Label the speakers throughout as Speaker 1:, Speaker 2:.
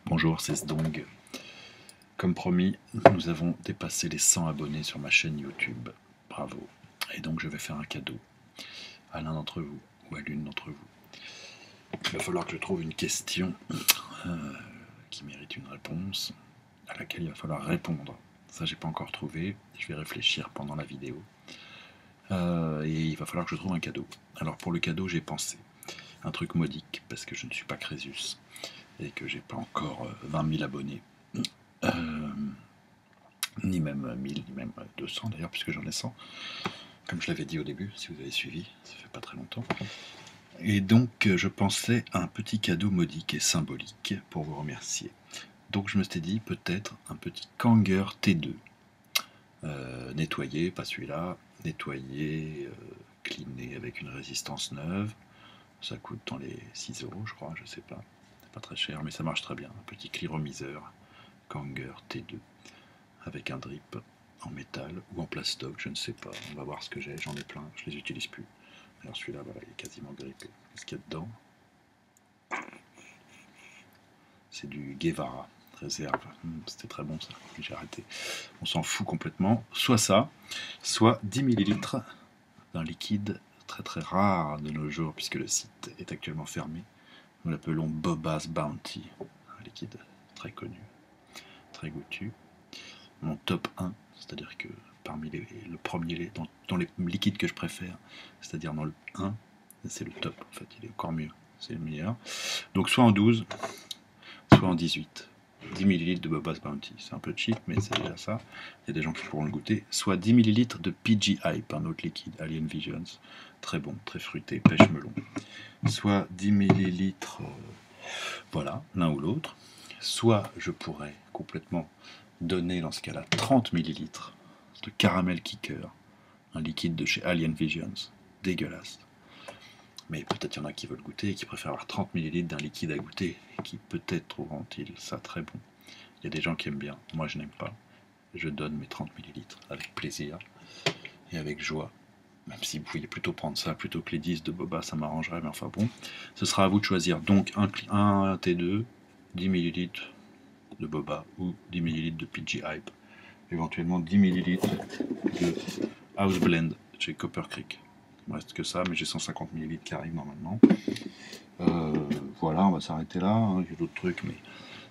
Speaker 1: Bonjour, c'est Sdong. Comme promis, nous avons dépassé les 100 abonnés sur ma chaîne YouTube. Bravo. Et donc je vais faire un cadeau à l'un d'entre vous ou à l'une d'entre vous. Il va falloir que je trouve une question qui mérite une réponse, à laquelle il va falloir répondre. Ça, j'ai pas encore trouvé. Je vais réfléchir pendant la vidéo. Et il va falloir que je trouve un cadeau. Alors pour le cadeau, j'ai pensé un truc modique, parce que je ne suis pas Crésus et que j'ai pas encore 20 000 abonnés. Ni même 1000, ni même 200 d'ailleurs, puisque j'en ai 100. Comme je l'avais dit au début, si vous avez suivi, ça fait pas très longtemps. Et donc, je pensais à un petit cadeau modique et symbolique pour vous remercier. Donc, je me suis dit, peut-être un petit Kanger T2. Nettoyé, pas celui-là, nettoyé, cleané avec une résistance neuve. Ça coûte dans les 6 euros, je crois, je sais pas. C'est pas très cher, mais ça marche très bien. Un petit cliromiseur Kanger T2 avec un drip en métal ou en plastoc, je ne sais pas. On va voir ce que j'ai, j'en ai plein, je les utilise plus. Alors celui-là, voilà, il est quasiment grippé. Qu'est-ce qu'il y a dedans? C'est du Guevara, réserve. C'était très bon ça, j'ai arrêté. On s'en fout complètement. Soit ça, soit 10 millilitres d'un liquide très très rare de nos jours, puisque le site est actuellement fermé. Nous l'appelons Boba's Bounty, un liquide très connu, très goûtu. Mon top 1, c'est-à-dire que parmi le premier, dans les liquides que je préfère, c'est-à-dire dans le 1, c'est le top, en fait, il est encore mieux, c'est le meilleur. Donc soit en 12, soit en 18. 10 ml de Boba's Bounty, c'est un peu cheap, mais c'est déjà ça. Il y a des gens qui pourront le goûter. Soit 10 ml de PG Hype, un autre liquide, Alien Visions, très bon, très fruité, pêche melon. Soit 10 ml, voilà, l'un ou l'autre. Soit je pourrais complètement donner dans ce cas-là 30 ml de caramel kicker, un liquide de chez Alien Visions, dégueulasse. Mais peut-être il y en a qui veulent goûter et qui préfèrent avoir 30 ml d'un liquide à goûter et qui peut-être trouveront-ils ça très bon. Il y a des gens qui aiment bien, moi je n'aime pas. Je donne mes 30 ml avec plaisir et avec joie. Même si vous pouviez plutôt prendre ça plutôt que les 10 de Boba, ça m'arrangerait, mais enfin bon. Ce sera à vous de choisir. Donc un T2, 10 ml de Boba ou 10 ml de PG Hype. Éventuellement 10 ml de House Blend chez Copper Creek. Il me reste que ça, mais j'ai 150 ml qui arrivent normalement. Voilà, on va s'arrêter là. Hein. Il y a d'autres trucs, mais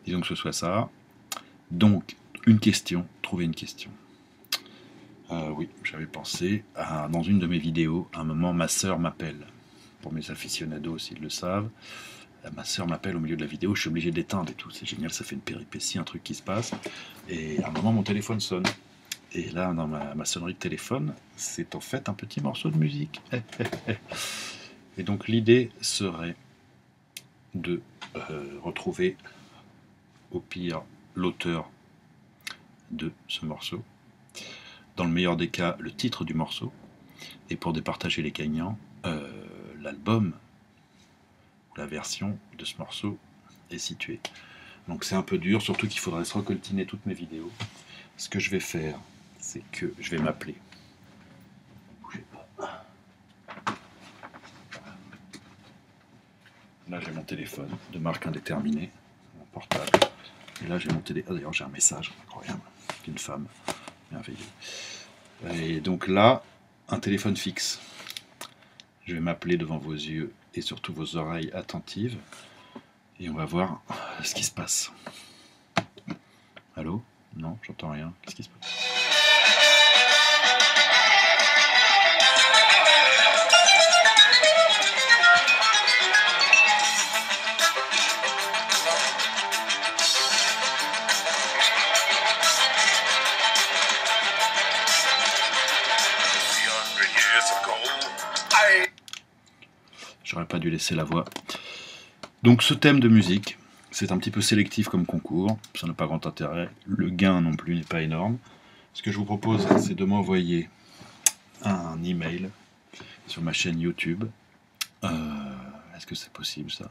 Speaker 1: disons que ce soit ça. Donc, une question, trouver une question. Oui, j'avais pensé dans une de mes vidéos, à un moment, ma sœur m'appelle. Pour mes aficionados, s'ils le savent, ma sœur m'appelle au milieu de la vidéo, je suis obligé d'éteindre et tout. C'est génial, ça fait une péripétie, un truc qui se passe. Et à un moment, mon téléphone sonne. Et là, dans ma sonnerie de téléphone, c'est en fait un petit morceau de musique. Et donc l'idée serait de retrouver au pire l'auteur de ce morceau. Dans le meilleur des cas, le titre du morceau. Et pour départager les gagnants, l'album ou la version de ce morceau est située. Donc c'est un peu dur, surtout qu'il faudrait se recoltiner toutes mes vidéos. Ce que je vais faire, c'est que je vais m'appeler. Bougez pas. Là j'ai mon téléphone de marque indéterminée, mon portable. Et là j'ai mon téléphone. Ah, d'ailleurs j'ai un message incroyable d'une femme merveilleuse. Et donc là, un téléphone fixe. Je vais m'appeler devant vos yeux et surtout vos oreilles attentives. Et on va voir ce qui se passe. Allô? Non, j'entends rien. Qu'est-ce qui se passe? J'aurais pas dû laisser la voix. Donc ce thème de musique, c'est un petit peu sélectif comme concours, ça n'a pas grand intérêt, le gain non plus n'est pas énorme. Ce que je vous propose, c'est de m'envoyer un email sur ma chaîne YouTube. Est-ce que c'est possible ça?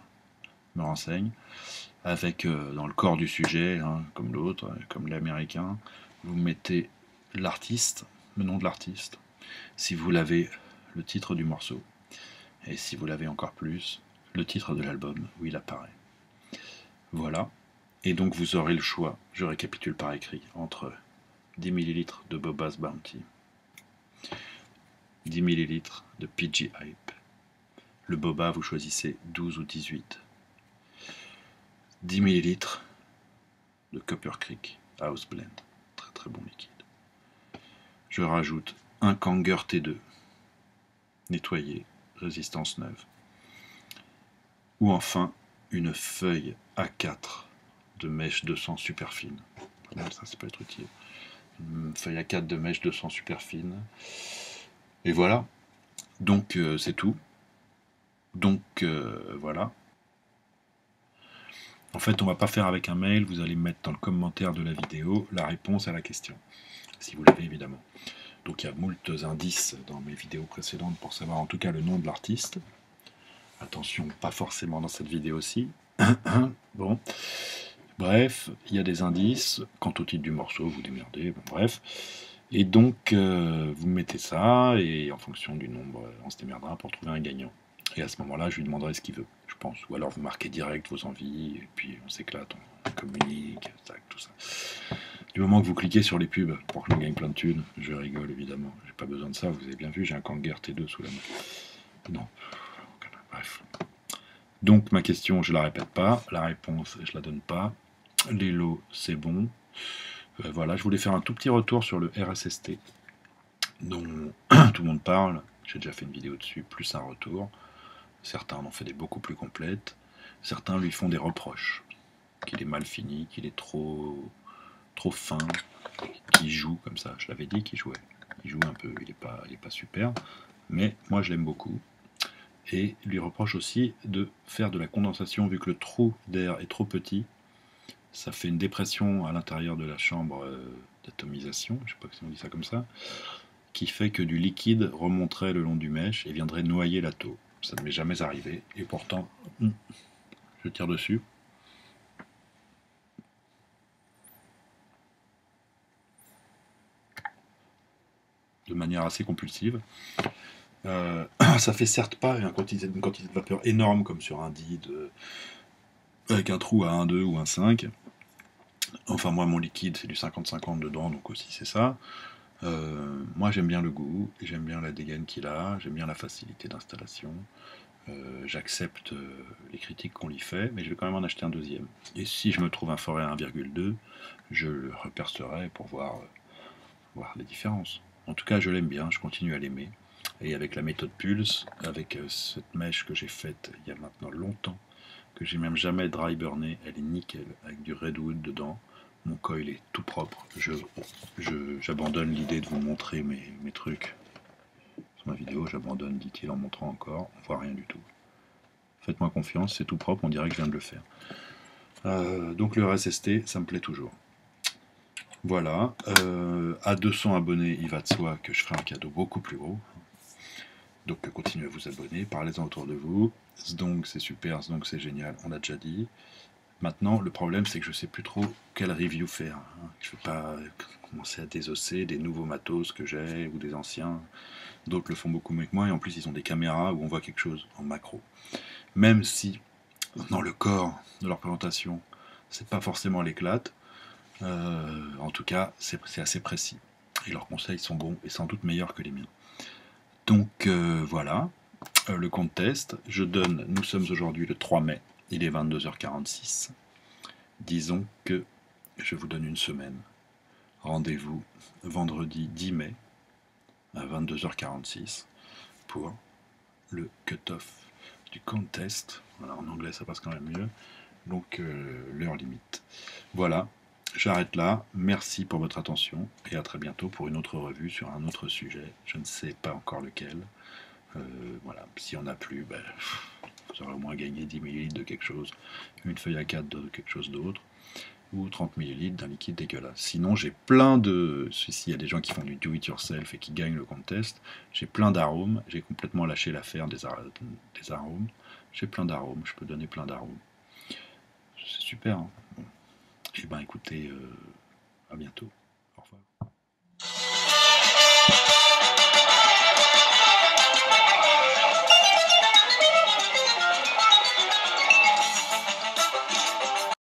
Speaker 1: Je me renseigne. Avec dans le corps du sujet, hein, comme l'autre, comme l'américain, vous mettez l'artiste, le nom de l'artiste, si vous l'avez, le titre du morceau, et si vous l'avez encore plus, le titre de l'album où il apparaît. Voilà. Et donc vous aurez le choix, je récapitule par écrit, entre 10 ml de Boba's Bounty, 10 ml de PG Hype. Le boba, vous choisissez 12 ou 18. 10 ml de Copper Creek House Blend. Très très bon liquide. Je rajoute un Kanger T2, nettoyé, résistance neuve. Ou enfin, une feuille A4 de mèche 200 super fine. Ça peut être utile. Une feuille A4 de mèche 200 super fine. Et voilà. Donc c'est tout. Donc voilà. En fait, on va pas faire avec un mail, vous allez mettre dans le commentaire de la vidéo la réponse à la question, si vous l'avez évidemment. Donc il y a moult indices dans mes vidéos précédentes pour savoir en tout cas le nom de l'artiste. Attention, pas forcément dans cette vidéo-ci. Bon, bref, il y a des indices. Quant au titre du morceau, vous démerdez, bon, bref. Et donc, vous mettez ça, et en fonction du nombre, on se démerdera pour trouver un gagnant. Et à ce moment-là, je lui demanderai ce qu'il veut, je pense. Ou alors vous marquez direct vos envies, et puis on s'éclate, on communique, tout ça. Du moment que vous cliquez sur les pubs pour que je gagne plein de thunes, je rigole évidemment. J'ai pas besoin de ça, vous avez bien vu, j'ai un Kanger T2 sous la main. Non. Bref. Donc ma question, je la répète pas. La réponse, je la donne pas. Les lots, c'est bon. Voilà, je voulais faire un tout petit retour sur le RSST, dont tout le monde parle. J'ai déjà fait une vidéo dessus, plus un retour. Certains en ont fait des beaucoup plus complètes. Certains lui font des reproches. Qu'il est mal fini, qu'il est trop fin, qu'il joue comme ça. Je l'avais dit qu'il jouait. Il joue un peu, il est pas super. Mais moi je l'aime beaucoup. Et lui reproche aussi de faire de la condensation, vu que le trou d'air est trop petit. Ça fait une dépression à l'intérieur de la chambre d'atomisation, je ne sais pas si on dit ça comme ça, qui fait que du liquide remonterait le long du mèche et viendrait noyer la taux. Ça ne m'est jamais arrivé, et pourtant, je tire dessus. De manière assez compulsive. Ça fait certes pas une quantité de vapeur énorme comme sur un DID avec un trou à 1,2 ou 1,5. Enfin moi mon liquide c'est du 50-50 dedans, donc aussi c'est ça. Moi j'aime bien le goût, j'aime bien la dégaine qu'il a, j'aime bien la facilité d'installation. J'accepte les critiques qu'on lui fait, mais je vais quand même en acheter un deuxième. Et si je me trouve un forêt à 1,2, je le repercerai pour voir les différences. En tout cas je l'aime bien, je continue à l'aimer. Et avec la méthode Pulse, avec cette mèche que j'ai faite il y a maintenant longtemps, que j'ai même jamais dry burné, elle est nickel, avec du redwood dedans. Mon coil est tout propre. J'abandonne l'idée de vous montrer mes trucs. Sur ma vidéo, j'abandonne, dit-il en montrant encore. On voit rien du tout. Faites-moi confiance, c'est tout propre, on dirait que je viens de le faire. Donc le RSST, ça me plaît toujours. Voilà. À 200 abonnés, il va de soi que je ferai un cadeau beaucoup plus gros. Donc continuez à vous abonner, parlez-en autour de vous. Donc c'est super, donc c'est génial, on l'a déjà dit. Maintenant, le problème, c'est que je sais plus trop quelle review faire. Je ne vais pas commencer à désosser des nouveaux matos que j'ai ou des anciens. D'autres le font beaucoup mieux que moi, et en plus, ils ont des caméras où on voit quelque chose en macro. Même si, dans le corps de leur présentation, c'est pas forcément l'éclate, en tout cas, c'est assez précis. Et leurs conseils sont bons et sans doute meilleurs que les miens. Donc voilà, le contest. Nous sommes aujourd'hui le 3 mai, il est 22h46. Disons que je vous donne une semaine. Rendez-vous vendredi 10 mai à 22h46 pour le cut-off du contest. Voilà, en anglais ça passe quand même mieux. Donc l'heure limite. Voilà, j'arrête là. Merci pour votre attention et à très bientôt pour une autre revue sur un autre sujet. Je ne sais pas encore lequel. Voilà, si on n'a plus, vous aurez au moins gagné 10 ml de quelque chose, une feuille à 4 de quelque chose d'autre, ou 30 ml d'un liquide dégueulasse. Sinon, j'ai plein de... S'il y a des gens qui font du do-it-yourself et qui gagnent le contest, j'ai plein d'arômes, j'ai complètement lâché l'affaire des arômes, j'ai plein d'arômes, je peux donner plein d'arômes. C'est super, hein. Bon. Et ben écoutez, à bientôt.